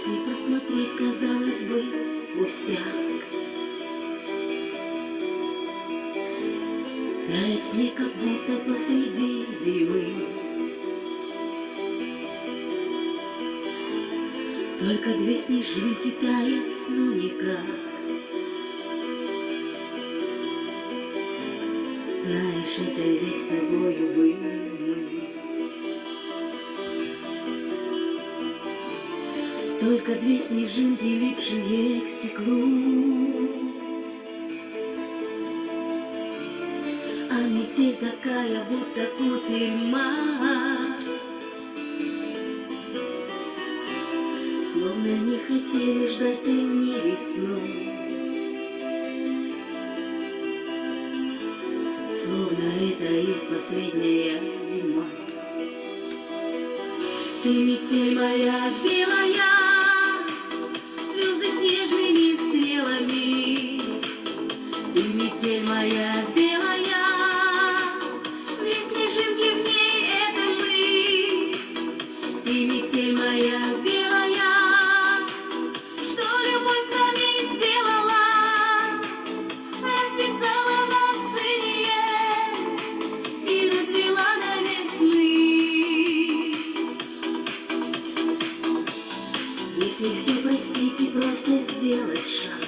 Если посмотреть, казалось бы, пустяк. Тает снег, как будто посреди зимы. Только две снежинки тает, ну никак. Знаешь, это ведь с тобою были мы. Только две снежинки, липшие к стеклу. А метель такая, будто кутерьма. Словно не хотели ждать они весну. Словно это их последняя зима. Ты, метель моя белая, звезды снежными стрелами. Ты, метель моя белая, две снежинки в ней — это мы. Ты, метель моя белая, что любовь с нами сделала, расписала нас синее и развела до весны. Если все простить и просто сделать шаг,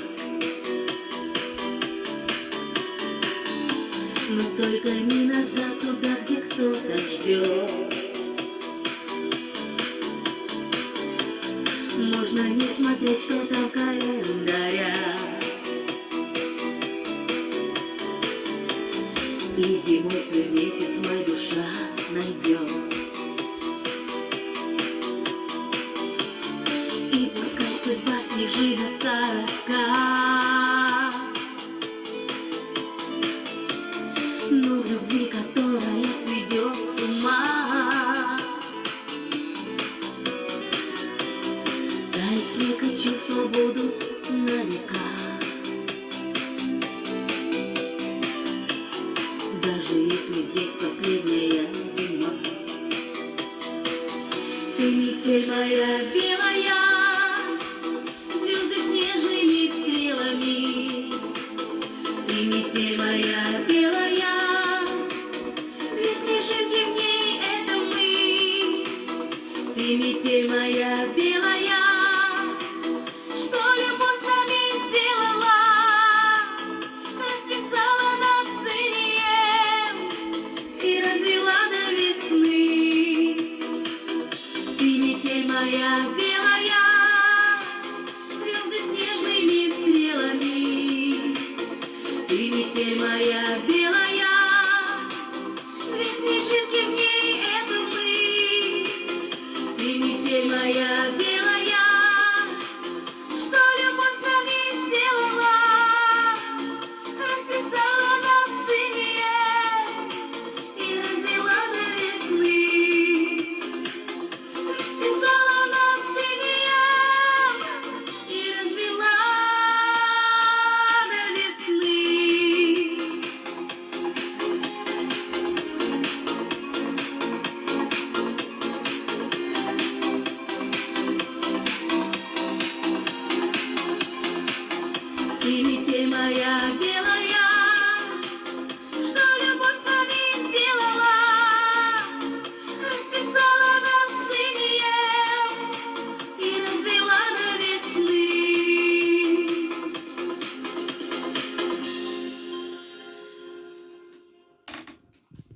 но только не назад, туда, где кто-то ждет. Можно не смотреть, что там в календарях, и зимой свой месяц моя душа найдет. И пускай судьба снежинок коротка, но в любви, которая сведет с ума, тает снег и чувства будут на века. Даже если здесь последняя зима. Ты, метель моя белая, звезды снежными стрелами. Ты, метель моя белая, две снежинки в ней — это мы. Ты, метель моя белая, что любовь с нами сделала, расписала нас синее и развела до весны. Ты, метель моя белая, звезды снежными стрелами. Ты, метель моя белая, две снежинки в ней — это мы. Ты, метель моя белая, что любовь с нами сделала, расписала нас синее и развела до весны. Расписала нас синее и развела до весны. Ты, метель моя